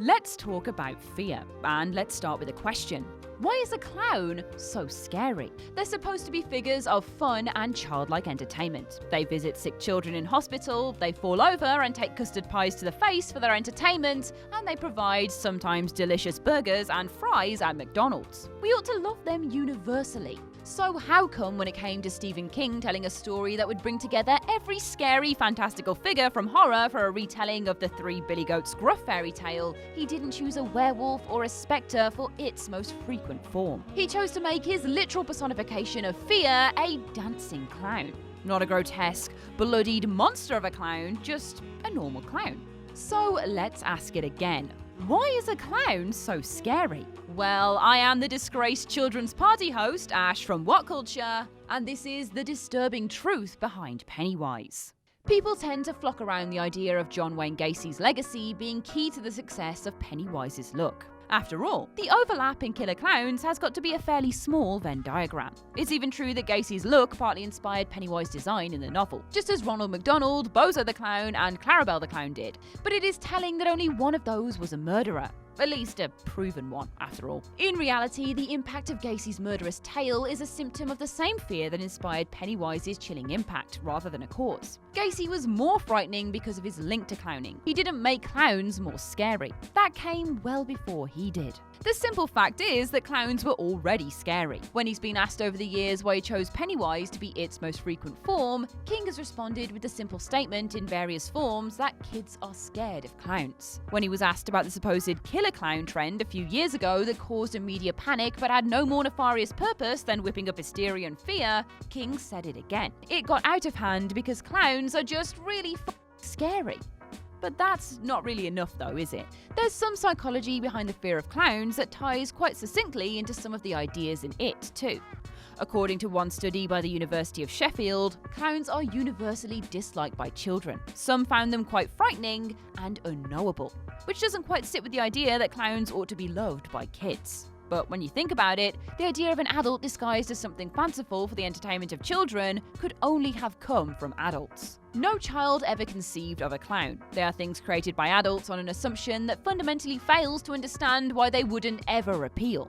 Let's talk about fear, and let's start with a question. Why is a clown so scary? They're supposed to be figures of fun and childlike entertainment. They visit sick children in hospital, they fall over and take custard pies to the face for their entertainment, and they provide sometimes delicious burgers and fries at McDonald's. We ought to love them universally. So how come when it came to Stephen King telling a story that would bring together every scary, fantastical figure from horror for a retelling of the Three Billy Goats Gruff fairy tale, he didn't choose a werewolf or a spectre for its most frequent form? He chose to make his literal personification of fear a dancing clown. Not a grotesque, bloodied monster of a clown, just a normal clown. So let's ask it again. Why is a clown so scary? Well, I am the disgraced children's party host, Ash from What Culture, and this is the disturbing truth behind Pennywise. People tend to flock around the idea of John Wayne Gacy's legacy being key to the success of Pennywise's look. After all, the overlap in killer clowns has got to be a fairly small Venn diagram. It's even true that Gacy's look partly inspired Pennywise's design in the novel, just as Ronald McDonald, Bozo the Clown, and Clarabelle the Clown did. But it is telling that only one of those was a murderer. At least a proven one, after all. In reality, the impact of Gacy's murderous tale is a symptom of the same fear that inspired Pennywise's chilling impact, rather than a cause. Gacy was more frightening because of his link to clowning. He didn't make clowns more scary. That came well before he did. The simple fact is that clowns were already scary. When he's been asked over the years why he chose Pennywise to be its most frequent form, King has responded with the simple statement in various forms that kids are scared of clowns. When he was asked about the supposed killer clown trend a few years ago that caused a media panic but had no more nefarious purpose than whipping up hysteria and fear, King said it again. It got out of hand because clowns are just really scary. But that's not really enough though, is it? There's some psychology behind the fear of clowns that ties quite succinctly into some of the ideas in it too. According to one study by the University of Sheffield, clowns are universally disliked by children. Some found them quite frightening and unknowable, which doesn't quite sit with the idea that clowns ought to be loved by kids. But when you think about it, the idea of an adult disguised as something fanciful for the entertainment of children could only have come from adults. No child ever conceived of a clown. They are things created by adults on an assumption that fundamentally fails to understand why they wouldn't ever appeal.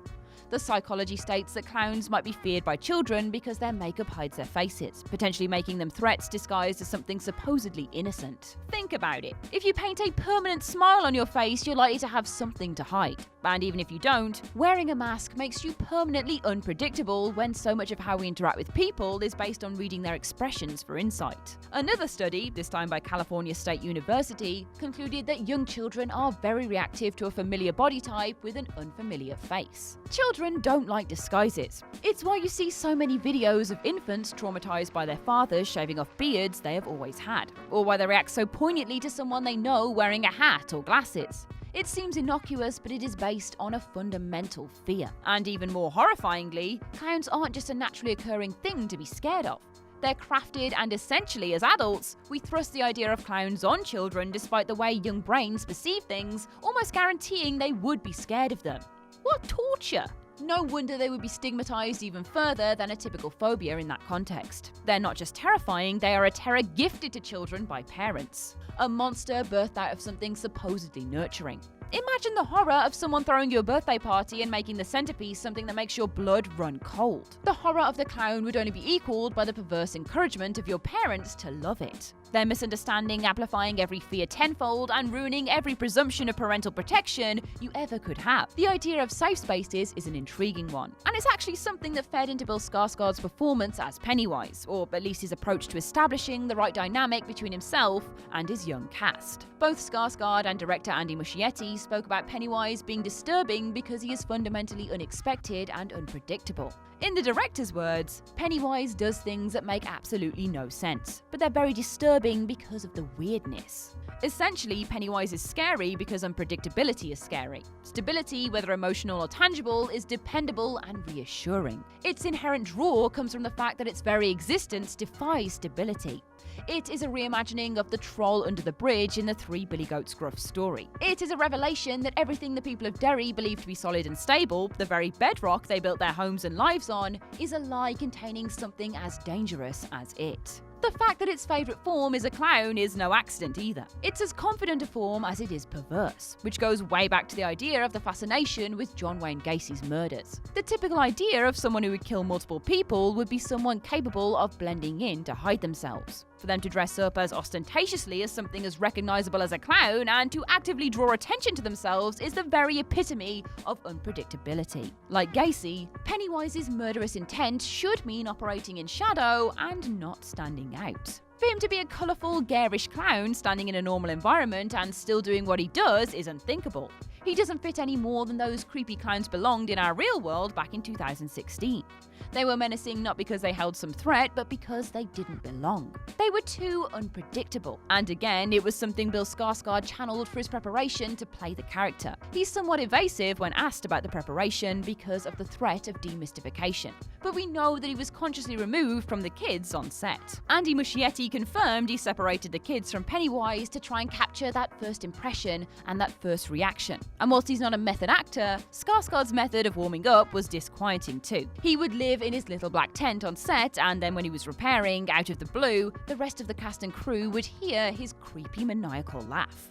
The psychology states that clowns might be feared by children because their makeup hides their faces, potentially making them threats disguised as something supposedly innocent. Think about it. If you paint a permanent smile on your face, you're likely to have something to hide. And even if you don't, wearing a mask makes you permanently unpredictable when so much of how we interact with people is based on reading their expressions for insight. Another study, this time by California State University, concluded that young children are very reactive to a familiar body type with an unfamiliar face. Children don't like disguises. It's why you see so many videos of infants traumatized by their fathers shaving off beards they have always had, or why they react so poignantly to someone they know wearing a hat or glasses. It seems innocuous, but it is based on a fundamental fear. And even more horrifyingly, clowns aren't just a naturally occurring thing to be scared of. They're crafted, and essentially as adults, we thrust the idea of clowns on children despite the way young brains perceive things, almost guaranteeing they would be scared of them. What torture! No wonder they would be stigmatized even further than a typical phobia in that context. They're not just terrifying, they are a terror gifted to children by parents. A monster birthed out of something supposedly nurturing. Imagine the horror of someone throwing you a birthday party and making the centerpiece something that makes your blood run cold. The horror of the clown would only be equaled by the perverse encouragement of your parents to love it. Their misunderstanding amplifying every fear tenfold and ruining every presumption of parental protection you ever could have. The idea of safe spaces is an intriguing one, and it's actually something that fed into Bill Skarsgård's performance as Pennywise, or at least his approach to establishing the right dynamic between himself and his young cast. Both Skarsgård and director Andy Muschietti spoke about Pennywise being disturbing because he is fundamentally unexpected and unpredictable. In the director's words, Pennywise does things that make absolutely no sense, but they're very disturbing because of the weirdness. Essentially, Pennywise is scary because unpredictability is scary. Stability, whether emotional or tangible, is dependable and reassuring. Its inherent draw comes from the fact that its very existence defies stability. It is a reimagining of the troll under the bridge in the Three Billy Goats Gruff story. It is a revelation that everything the people of Derry believe to be solid and stable, the very bedrock they built their homes and lives on, is a lie containing something as dangerous as it. The fact that its favourite form is a clown is no accident either. It's as confident a form as it is perverse, which goes way back to the idea of the fascination with John Wayne Gacy's murders. The typical idea of someone who would kill multiple people would be someone capable of blending in to hide themselves. For them to dress up as ostentatiously as something as recognisable as a clown and to actively draw attention to themselves is the very epitome of unpredictability. Like Gacy, Pennywise's murderous intent should mean operating in shadow and not standing out. For him to be a colourful, garish clown standing in a normal environment and still doing what he does is unthinkable. He doesn't fit any more than those creepy clowns belonged in our real world back in 2016. They were menacing not because they held some threat, but because they didn't belong. They were too unpredictable. And again, it was something Bill Skarsgård channeled for his preparation to play the character. He's somewhat evasive when asked about the preparation because of the threat of demystification. But we know that he was consciously removed from the kids on set. Andy Muschietti confirmed he separated the kids from Pennywise to try and capture that first impression and that first reaction. And whilst he's not a method actor, Skarsgård's method of warming up was disquieting too. He would live in his little black tent on set, and then when he was repairing, out of the blue, the rest of the cast and crew would hear his creepy maniacal laugh.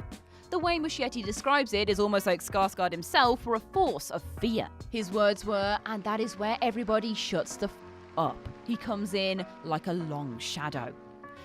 The way Muschietti describes it is almost like Skarsgård himself were a force of fear. His words were, "And that is where everybody shuts the up. He comes in like a long shadow."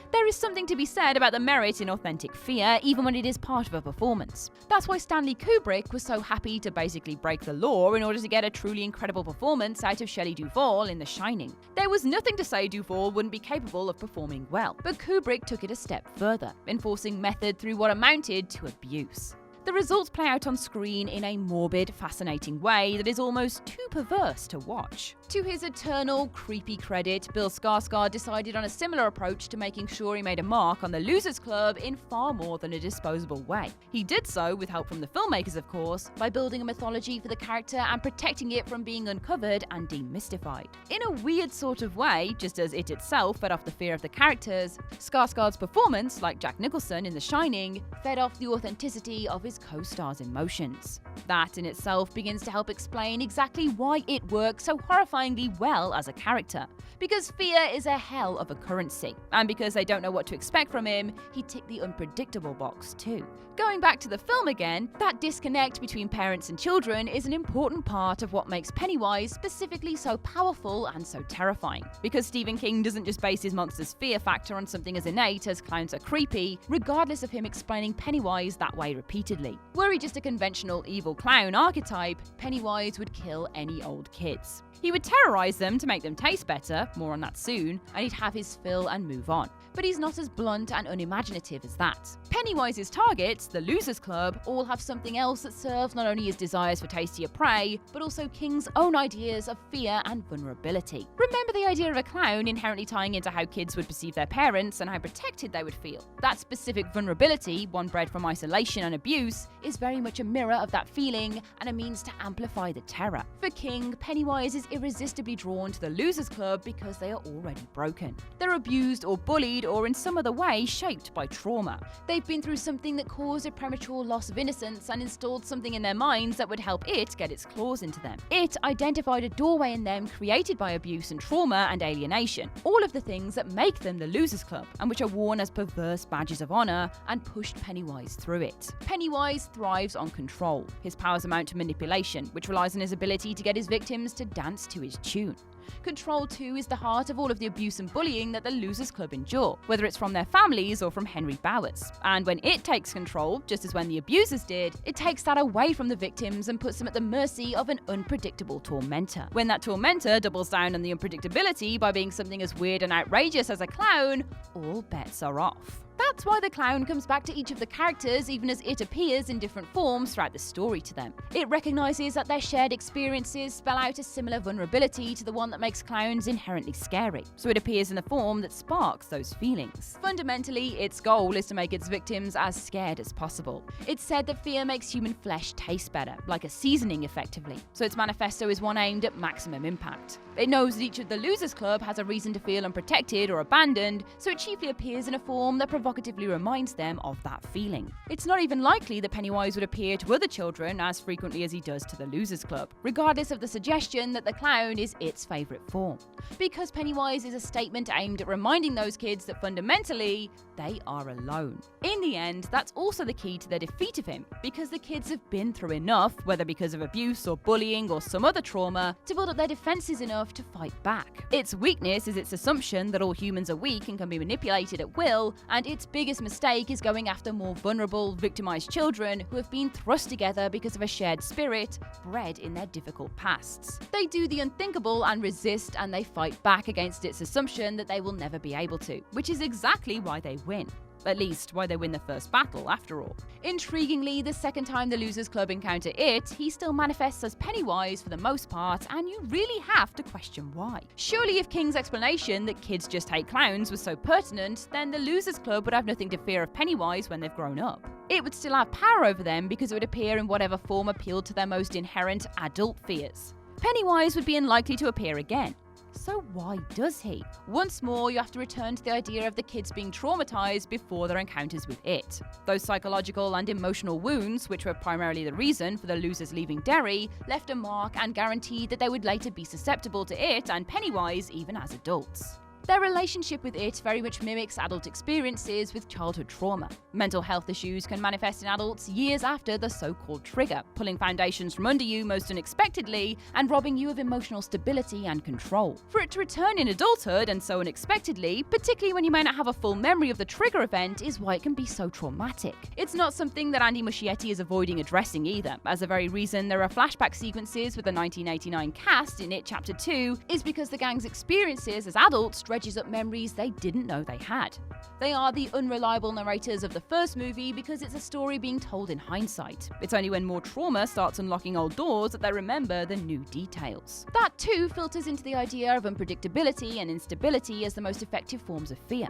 There is something to be said about the merit in authentic fear, even when it is part of a performance. That's why Stanley Kubrick was so happy to basically break the law in order to get a truly incredible performance out of Shelley Duvall in The Shining. There was nothing to say Duvall wouldn't be capable of performing well, but Kubrick took it a step further, enforcing method through what amounted to abuse. The results play out on screen in a morbid, fascinating way that is almost too perverse to watch. To his eternal creepy credit, Bill Skarsgård decided on a similar approach to making sure he made a mark on the Losers Club in far more than a disposable way. He did so, with help from the filmmakers of course, by building a mythology for the character and protecting it from being uncovered and demystified. In a weird sort of way, just as it itself fed off the fear of the characters, Skarsgård's performance, like Jack Nicholson in The Shining, fed off the authenticity of his co-star's emotions. That in itself begins to help explain exactly why it works so horrifyingly well as a character. Because fear is a hell of a currency, and because they don't know what to expect from him, he ticked the unpredictable box too. Going back to the film again, that disconnect between parents and children is an important part of what makes Pennywise specifically so powerful and so terrifying. Because Stephen King doesn't just base his monster's fear factor on something as innate as clowns are creepy, regardless of him explaining Pennywise that way repeatedly. Were he just a conventional evil clown archetype, Pennywise would kill any old kids. He would terrorize them to make them taste better, more on that soon, and he'd have his fill and move on. But he's not as blunt and unimaginative as that. Pennywise's targets, the Losers Club, all have something else that serves not only his desires for tastier prey, but also King's own ideas of fear and vulnerability. Remember the idea of a clown inherently tying into how kids would perceive their parents and how protected they would feel. That specific vulnerability, one bred from isolation and abuse, is very much a mirror of that feeling and a means to amplify the terror. For King, Pennywise is irresistibly drawn to the Losers Club because they are already broken. They're abused or bullied or in some other way shaped by trauma. They've been through something that caused a premature loss of innocence and installed something in their minds that would help it get its claws into them. It identified a doorway in them created by abuse and trauma and alienation, all of the things that make them the Losers Club and which are worn as perverse badges of honor and pushed Pennywise through it. Pennywise thrives on control. His powers amount to manipulation, which relies on his ability to get his victims to dance to his tune. Control, too, is the heart of all of the abuse and bullying that the Losers Club endure, whether it's from their families or from Henry Bowers. And when it takes control, just as when the abusers did, it takes that away from the victims and puts them at the mercy of an unpredictable tormentor. When that tormentor doubles down on the unpredictability by being something as weird and outrageous as a clown, all bets are off. That's why the clown comes back to each of the characters even as it appears in different forms throughout the story to them. It recognises that their shared experiences spell out a similar vulnerability to the one that makes clowns inherently scary, so it appears in the form that sparks those feelings. Fundamentally, its goal is to make its victims as scared as possible. It's said that fear makes human flesh taste better, like a seasoning effectively, so its manifesto is one aimed at maximum impact. It knows that each of the Losers Club has a reason to feel unprotected or abandoned, so it chiefly appears in a form that provides provocatively reminds them of that feeling. It's not even likely that Pennywise would appear to other children as frequently as he does to the Losers Club, regardless of the suggestion that the clown is its favourite form. Because Pennywise is a statement aimed at reminding those kids that fundamentally, they are alone. In the end, that's also the key to their defeat of him, because the kids have been through enough, whether because of abuse or bullying or some other trauma, to build up their defenses enough to fight back. Its weakness is its assumption that all humans are weak and can be manipulated at will, and its biggest mistake is going after more vulnerable, victimized children who have been thrust together because of a shared spirit bred in their difficult pasts. They do the unthinkable and resist, and they fight back against its assumption that they will never be able to, which is exactly why they win. At least, why they win the first battle, after all. Intriguingly, the second time the Losers Club encounter it, he still manifests as Pennywise for the most part, and you really have to question why. Surely if King's explanation that kids just hate clowns was so pertinent, then the Losers Club would have nothing to fear of Pennywise when they've grown up. It would still have power over them because it would appear in whatever form appealed to their most inherent adult fears. Pennywise would be unlikely to appear again. So why does he? Once more, you have to return to the idea of the kids being traumatized before their encounters with it. Those psychological and emotional wounds, which were primarily the reason for the losers leaving Derry, left a mark and guaranteed that they would later be susceptible to it and Pennywise even as adults. Their relationship with it very much mimics adult experiences with childhood trauma. Mental health issues can manifest in adults years after the so-called trigger, pulling foundations from under you most unexpectedly and robbing you of emotional stability and control. For it to return in adulthood and so unexpectedly, particularly when you may not have a full memory of the trigger event, is why it can be so traumatic. It's not something that Andy Muschietti is avoiding addressing either, as the very reason there are flashback sequences with the 1989 cast in It Chapter 2 is because the gang's experiences as adults dredges up memories they didn't know they had. They are the unreliable narrators of the first movie because it's a story being told in hindsight. It's only when more trauma starts unlocking old doors that they remember the new details. That too filters into the idea of unpredictability and instability as the most effective forms of fear.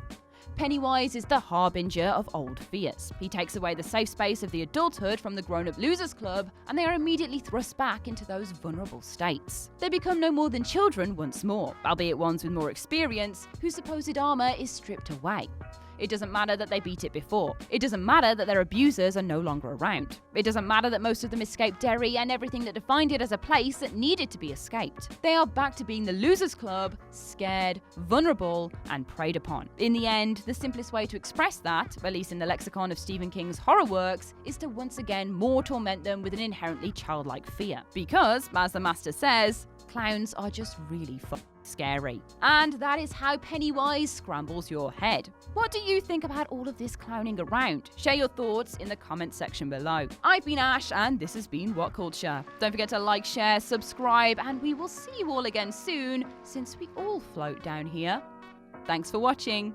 Pennywise is the harbinger of old fears. He takes away the safe space of the adulthood from the grown-up Losers Club, and they are immediately thrust back into those vulnerable states. They become no more than children once more, albeit ones with more experience, whose supposed armor is stripped away. It doesn't matter that they beat it before. It doesn't matter that their abusers are no longer around. It doesn't matter that most of them escaped Derry and everything that defined it as a place that needed to be escaped. They are back to being the Losers Club, scared, vulnerable, and preyed upon. In the end, the simplest way to express that, at least in the lexicon of Stephen King's horror works, is to once again more torment them with an inherently childlike fear. Because, as the master says, clowns are just really scary. And that is how Pennywise scrambles your head. What do you think about all of this clowning around? Share your thoughts in the comment section below. I've been Ash, and this has been What Culture. Don't forget to like, share, subscribe, and we will see you all again soon, since we all float down here. Thanks for watching.